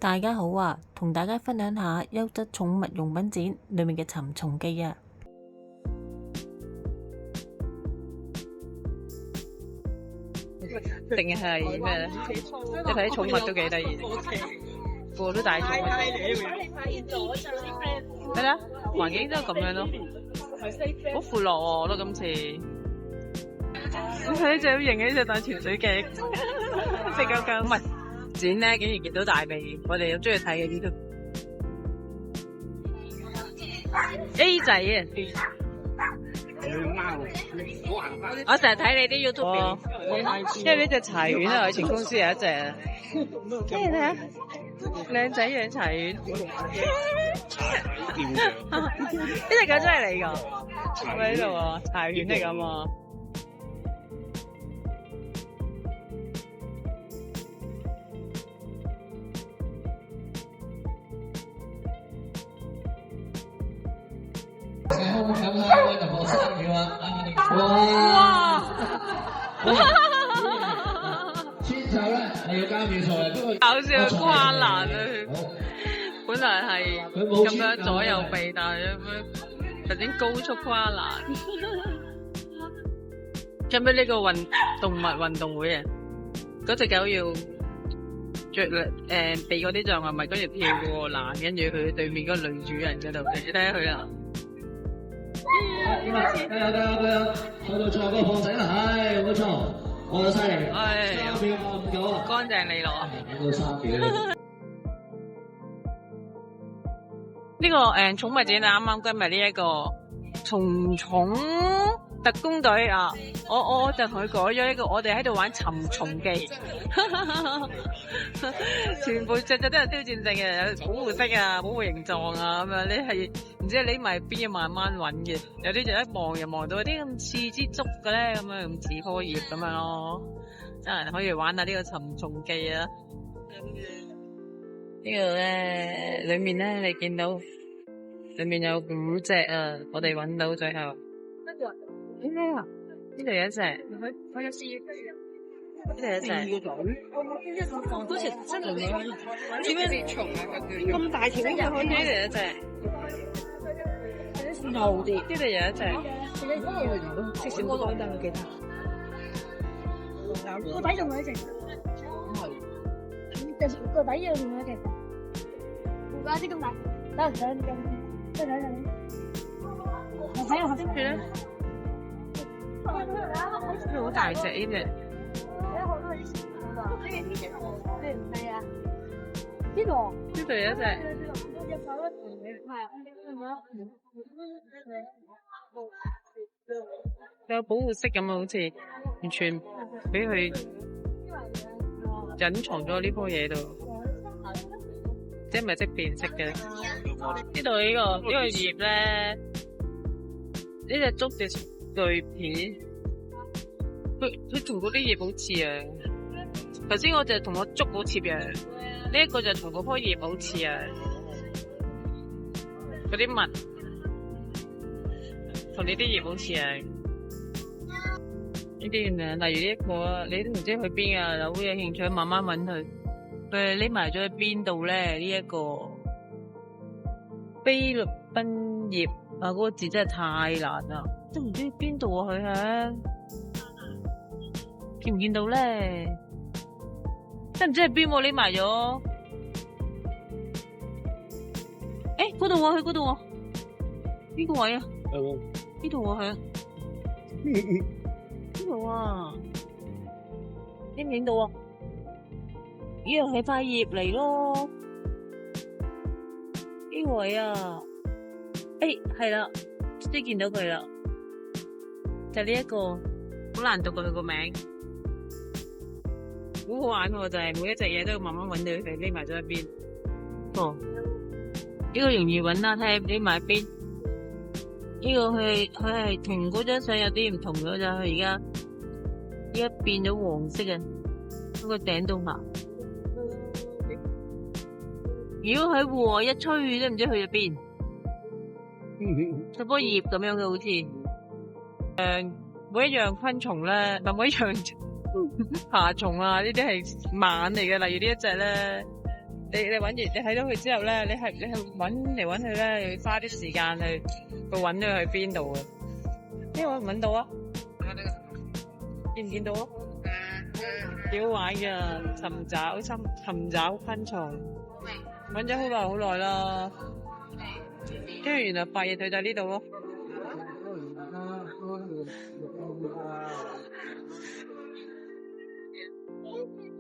大家好啊，同大家分享下優質寵物用品展裏面嘅尋蟲記啊！定係咩咧？即係睇啲寵物都幾得意，個個都帶寵物。係啦，環境都係咁樣咯，好闊落喎！我覺得今次，你睇呢隻好型嘅呢隻戴潛水鏡，隻狗狗。唔係展咧，竟然見到大鼻，我哋又中意睇嘅呢度 A 仔啊！我成日睇你啲 YouTube 片，因為呢隻柴犬啊，愛情公司有一隻，跟住睇下靚仔養柴犬，呢隻狗真係你噶，喺呢度啊，柴犬嚟噶嘛。哇！先手咧係要交秒數嘅，不過搞笑跨欄啊！本來係咁樣左右避，但係咁樣頭先高速跨欄。做咩呢個動物運動會啊？嗰隻狗要着避嗰啲障礙物，跟住跳過欄，跟住去對面嗰個女主人嗰度，你睇下佢啊！加油，去到最後嗰個放仔啦，係冇錯，我犀利，3秒85啊，乾淨利落啊！到3秒。呢個寵物展啊，啱啱今日呢一個蟲特工隊啊，我就同佢改咗呢個，我哋喺度玩尋蟲記，全部隻都有挑戰性嘅，有保護色啊、保護形狀啊咁樣，你係唔知匿埋邊，慢慢揾嘅，有啲就一望就望到有啲咁似支竹嘅咧，咁樣咁似棵葉咁樣咯，真係可以玩下呢個尋蟲記啊！呢個咧裏面咧你見到裏面有5隻啊，我哋揾到最後。呢度有一隻，我有試。呢度有一隻。好似真係點樣蟲啊？咁大條嘅，呢度有一隻。牛啲。呢度有一隻。食少個女仔，我記得。個底仲有一隻。個底又仲有一隻。唔怪之咁大。等陣咁，再睇睇。我睇下先咧。好大隻呢隻，呢度有一隻，有保護色咁啊，好似完全俾佢隱藏咗呢棵嘢度，即係咪即變色嘅？呢度呢個葉咧，呢隻竹嘅碎片。佢同嗰啲葉好似啊！頭先我就同個竹好似啊，呢一個就同嗰棵葉好似啊，嗰啲紋同呢啲葉好似啊。呢啲啊，例如呢一個啊，你都唔知去邊啊，有好有興趣慢慢揾佢。佢匿埋咗喺邊度咧？呢一個菲律賓葉啊，嗰個字真係太難啦，都唔知邊度啊佢係。見唔見到咧？真唔知係邊個匿埋咗？誒，嗰度喎，去嗰度喎。邊個位啊？呢度喎，係啊。呢度啊？影唔影到啊？呢樣係塊葉嚟咯。呢位啊？誒，係啦，即見到佢啦。就呢一個，好難讀過佢個名。好好玩喎，就係每一隻嘢都要慢慢揾到佢匿埋咗一邊。哦，呢個容易揾啦，睇下匿埋一邊。呢個佢係同嗰張相有啲唔同咗，就佢而家變咗黃色嘅，嗰個頂度行。如果喺戶外一吹，都唔知去咗邊。佢棵葉咁樣嘅好似。每一樣昆蟲咧，每一樣爬蟲啊，呢啲係蜢嚟嘅。例如呢一隻咧，呢你揾完，你睇到佢之後咧，你係揾嚟揾去咧，你要花啲時間去揾咗佢邊度嘅。呢個揾到啊？見唔見到啊？幾好玩㗎，尋找昆蟲，揾咗好耐啦。跟住原來發現佢就喺呢度咯。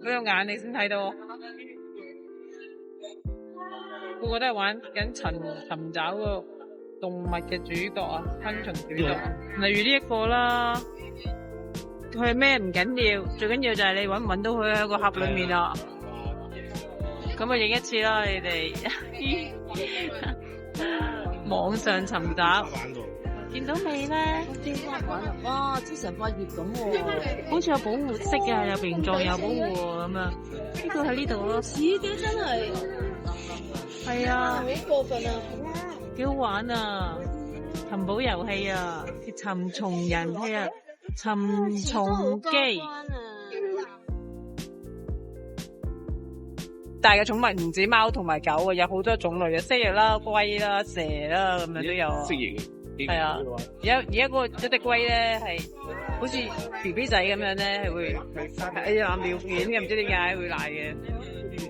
嗰個眼你先睇到。個個都係玩緊尋找個動物嘅主角啊，昆蟲主角。例如呢一個啦，佢係咩唔緊要，最緊要就係你揾唔揾到佢喺個盒裏面啦。咁啊影一次啦，你哋網上尋找，見到未咧？哇，黐成塊葉咁喎，好似有保護色嘅，有形狀有保護喎咁啊！呢個喺呢度咯，似嘅真係，係啊，好過分啊！幾好玩啊！尋寶遊戲啊，尋蟲人戲啊，尋蟲機。大嘅寵物唔止貓同埋狗啊，有好多種類嘅，蜥蜴啦、龜啦、蛇啦咁樣都有啊。蜥蜴係啊，而家一隻龜咧係好似 BB 仔咁樣咧，係會哎呀尿片嘅，唔知點解會賴嘅。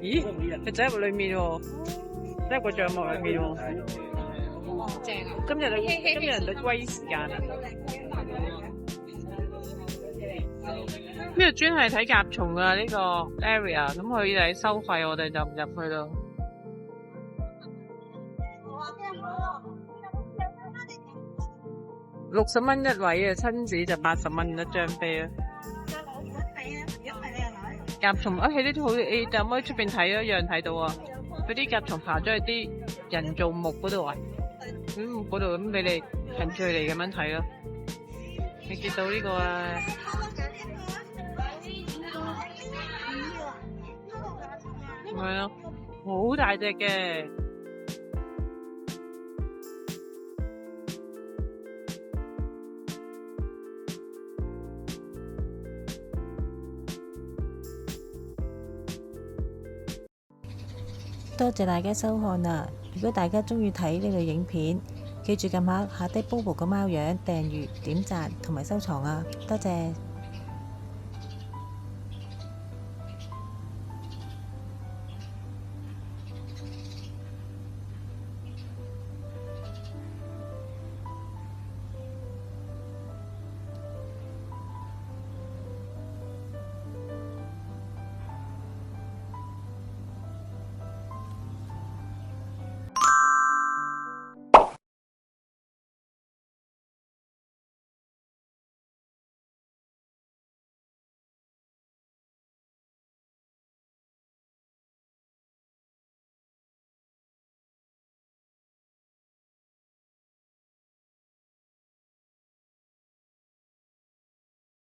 咦？佢仔喺裏面喎，喺個帳幕裏面喎。正啊！今日嘅龜時間啊！呢度專係睇甲蟲啊，呢個 area， 咁佢哋收費，我哋就唔入去咯。60蚊一位啊，親子就80蚊一張飛啊。甲蟲啊，喺呢啲好，你就可以出邊睇一樣睇到啊。嗰啲甲蟲爬咗去啲人造木嗰度啊，嗰度咁俾你近距離咁樣睇咯。你見到呢個啊？係啊，好大隻嘅。多謝大家收看啊！如果大家鍾意睇呢類影片，記住撳下底 Bobo 個貓樣訂閱、點讚同埋收藏啊！多謝。